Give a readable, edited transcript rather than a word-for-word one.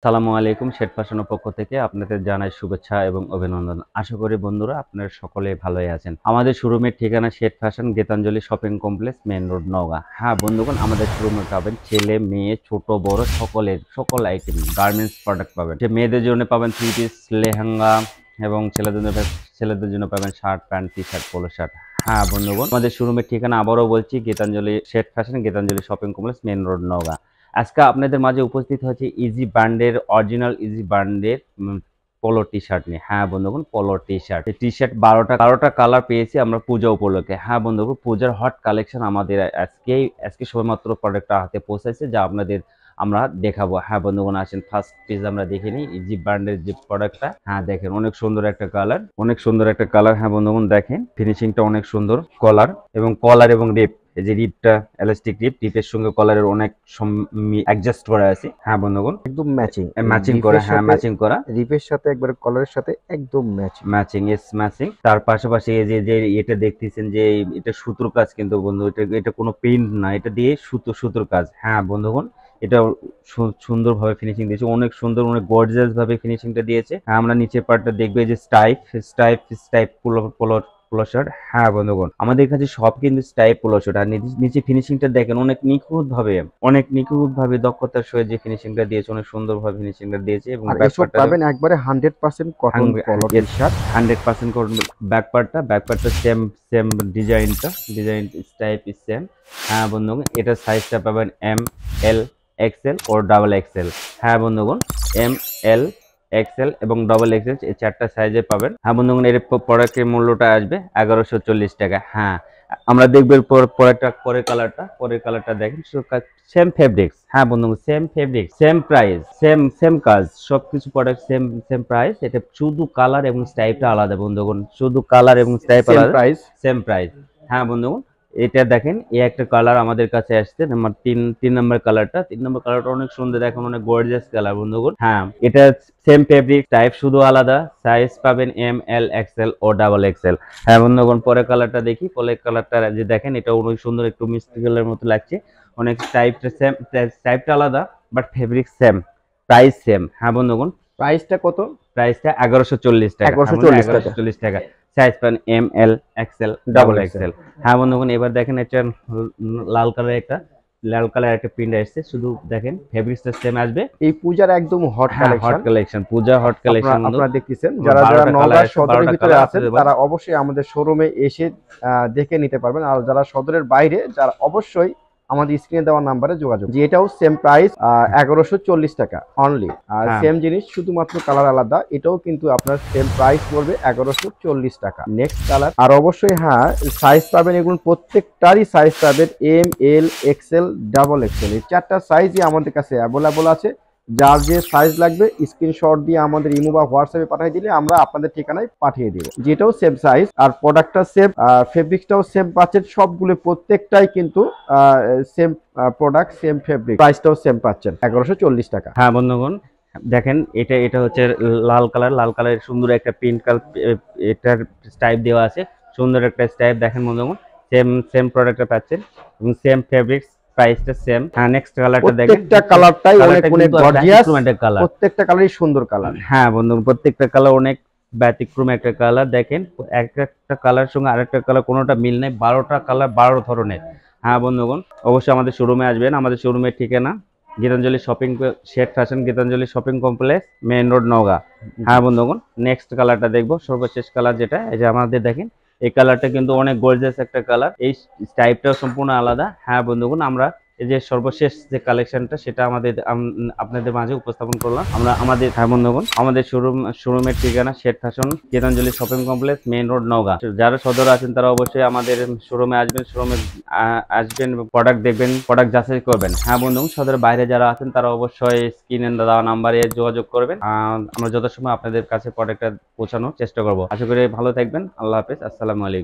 সালামু আলাইকুম। শেঠ ফ্যাশনের পক্ষ থেকে আপনাদের জানাই শুভেচ্ছা এবং অভিনন্দন। আশা করি বন্ধুরা আপনারা সকলে ভালোই আছেন। আমাদের শোরুমের ঠিকানা Seth fashion, Gitanjali shopping complex, main road, Naogaon. হ্যাঁ বন্ধুগণ, আমাদের শোরুমে পাবেন ছেলে মেয়ে ছোট বড় সকল আইটেম গার্মেন্টস প্রোডাক্ট পাবেন। যে মেয়েদের জন্য পাবেন থ্রি পিস, লেহেঙ্গা এবং ছেলেদের জন্য পাবেন shirt, pant, T shirt, polo shirt. হ্যাঁ বন্ধুগণ, আমাদের শোরুমের ঠিকানা আবারও বলছি, Gitanjali Seth fashion, Gitanjali shopping complex, main road, Naogaon. আজকে আপনাদের মাঝে উপস্থিত হচ্ছে ইজি ব্র্যান্ডের অরিজিনাল ইজি ব্র্যান্ডের পোলো টি শার্ট নিয়ে। হ্যাঁ বন্ধুগণ, পোলো টি শার্ট 12টা কালার পেয়েছি আমরা পূজা উপলক্ষে। হ্যাঁ বন্ধুগণ, পূজার হট কালেকশন আমাদের আজকে সবেমাত্র প্রোডাক্টটা হাতে পৌঁছাইছে, যা আপনাদের আমরা দেখাবো। হ্যাঁ বন্ধুগণ, আসেন ফার্স্ট পিস আমরা দেখে নিই ইজি ব্র্যান্ডের যে প্রোডাক্টটা। হ্যাঁ দেখেন, অনেক সুন্দর একটা কালার, হ্যাঁ বন্ধুগণ দেখেন ফিনিশিংটা অনেক সুন্দর। কলার এবং রিপ, এই যে রিপটা এলাস্টিক রিপের সঙ্গে কলারের অনেক অ্যাডজাস্ট করা আছে। হ্যাঁ বন্ধুগণ, একদম ম্যাচিং করা। হ্যাঁ ম্যাচিং করা, রিপের সাথে একবার কলারের সাথে একদম ম্যাচিং। তার পাশাপাশি এই যে এটা দেখতেছেন যে এটা সুতোর কাজ, কিন্তু বন্ধু এটা কোনো প্রিন্ট না, এটা দিয়ে সুতোর কাজ। হ্যাঁ বন্ধুগণ, এটা সুন্দরভাবে ফিনিশিং দিয়েছে, অনেক সুন্দর, অনেক গর্জিয়াস ভাবে ফিনিশিংটা দিয়েছে। আমরা নিচের পার্টটা দেখবে যে স্টাইপ পোলো শার্ট। হ্যাঁ বন্ধুগণ, আমাদের কাছে সব কিন্তু স্টাইপ পোলো শার্ট। আর নিচে ফিনিশিংটা দেখেন, অনেক নিখুঁত ভাবে দক্ষতার সহিত যে ফিনিশিংটা দিয়েছে, অনেক সুন্দর ভাবে ফিনিশিংটা দিয়েছে। এবং এসব পাবেন একবারে 100% cotton polo T shirt, 100% cotton. ব্যাকপার্টটা সেম ডিজাইন স্টাইপ সেম। হ্যাঁ বন্ধুগণ, এটা সাইজটা পাবেন এম, এল, এক্সেল ও ডাবল এক্সেল। হ্যাঁ বন্ধুগণ, এম, এল, এক্সেল এবং ডবল এক্সেল এই চারটা সাইজে পাবেন। হ্যাঁ বন্ধুগণ, এর প্রোডাক্টের মূল্যটা আসবে 1140 টাকা। হ্যাঁ, আমরা দেখব পরের কালারটা দেখেন, সেম ফেব্রিক্স। হ্যাঁ বন্ধুগণ, same fabrics, same price, same কাজ, সবকিছু প্রোডাক্ট সেম প্রাইস। এটা শুধু কালার এবং স্টাইপটা আলাদা বন্ধুগণ, শুধু কালার এবং স্টাইপ আলাদা, সেম প্রাইস। হ্যাঁ বন্ধুগণ, এটা দেখেন, এই একটা কালার আমাদের কাছে আসছে, নাম্বার তিন নম্বর কালারটা অনেক সুন্দর, দেখেন অনেক গর্জিয়াস কালার বন্ধুগণ। হ্যাঁ, এটা সেম ফেব্রিক, টাইপ শুধু আলাদা, সাইজ পাবেন এম, এল, এক্সেল ও ডাবল এক্সেল। হ্যাঁ বন্ধুগণ, পরের কালারটা দেখি। পরের কালারটা যে দেখেন, এটা অনেক সুন্দর, একটু মিষ্টি কালারের মতো লাগছে। অনেক টাইপটা আলাদা, but fabric same, price same. হ্যাঁ বন্ধুগণ, প্রাইসটা কত? প্রাইসটা 1140 টাকা। 1140 টাকা। সাইজ পান M, L, Excel, double XL. হ্যাঁ বন্ধুগণ, এবার দেখেন একটা লাল কালার একটা প্রিন্ট আসছে, শুধু দেখেন ফেব্রিক্সটা সেম আসবে। এই পূজার একদম হট কালেকশন, পূজা হট কালেকশন। আপনারা দেখতেছেন, যারা নওগাঁ সদরের ভিতরে আছেন তারা অবশ্যই আমাদের শোরুমে এসে দেখে নিতে পারবেন। আর যারা সদরের বাইরে, যারা অবশ্যই আমাদের স্ক্রিনে দেওয়া নাম্বারে যোগাযোগ। যে এটাও সেম প্রাইস 1140 টাকা অনলি। আর সেম জিনিস, শুধুমাত্র কালার আলাদা, এটাও কিন্তু আপনার সেম প্রাইস পড়বে 1140 টাকা। Next colour. আর অবশ্যই হ্যাঁ, সাইজ পাবেন, এগুলো প্রত্যেকটারই সাইজ পাবেন M, L, Excel, double XL, এই চারটা সাইজই আমাদের কাছে অ্যাভেলেবল আছে। যার যে সাইজ লাগবে স্ক্রিনশট দিয়ে আমাদের ইমো বা হোয়াটসঅ্যাপে পাঠিয়ে দিলে আমরা আপনাদের ঠিকানায় পাঠিয়ে দেব। যেটাও সেম সাইজ, আর প্রোডাক্টটা সেম, ফেব্রিক্সটাও সেম পাচ্ছেন। সবগুলো প্রত্যেকটাই কিন্তু সেম প্রোডাক্ট, সেম ফেব্রিক, প্রাইসটাও সেম পাচ্ছেন 1140 টাকা। হ্যাঁ বন্ধুগণ, দেখেন এটা হচ্ছে লাল কালারের সুন্দর একটা প্রিন্ট কালার, এটার স্টাইপ দেওয়া আছে, সুন্দর একটা স্টাইপ। দেখেন বন্ধুগণ, সেম প্রোডাক্টটা পাচ্ছেন এবং সেম ফেব্রিক্স, প্রাইসটা সেম। হ্যাঁ, নেক্সট কালারটা দেখেন, প্রত্যেকটা কালারটাই অনেক গর্জিয়াস, কালার, প্রত্যেকটা কালারই সুন্দর কালার। হ্যাঁ বন্ধুগণ, প্রত্যেকটা কালার অনেক ব্যতিক্রম একটা কালার। দেখেন, একটা কালার সঙ্গে আরেকটা কালার কোনোটা মিল নেই, 12টা কালার 12 ধরনের। হ্যাঁ বন্ধুগণ, অবশ্যই আমাদের শোরুমে আসবেন। আমাদের শোরুমের ঠিকানা Gitanjali shopping, Seth fashion, Gitanjali shopping complex, main road, Naogaon. হ্যাঁ বন্ধুগণ, নেক্সট কালারটা দেখবো, সর্বশেষ কালার যেটা, এই যে আমাদের দেখেন এই কালারটা কিন্তু অনেক গর্জিয়াস একটা কালার, এই টাইপটাও সম্পূর্ণ আলাদা। হ্যাঁ বন্ধুগণ, আমরা এই যে সর্বশেষ যে কালেকশনটা সেটা আপনাদের মাঝে উপস্থাপন করলাম আমরা আমাদের। হ্যাঁ বন্ধুগণ, আমাদের শোরুমের ঠিকানা Seth fashion, Gitanjali shopping complex, main road, Naogaon. যারা সদর আছেন তারা অবশ্যই আমাদের শোরুমে আসবেন, প্রোডাক্ট দেখবেন, প্রোডাক্ট যাচাই করবেন। হ্যাঁ বন্ধুগণ, সদরের বাইরে যারা আছেন তারা অবশ্যই স্ক্রিনে দেওয়া নাম্বারে যোগাযোগ করবেন। আমরা যথাসময় আপনাদের কাছে প্রোডাক্টটা পৌঁছানোর চেষ্টা করব। আশা করি ভালো থাকবেন। আল্লাহ হাফেজ, আসসালামু আলাইকুম।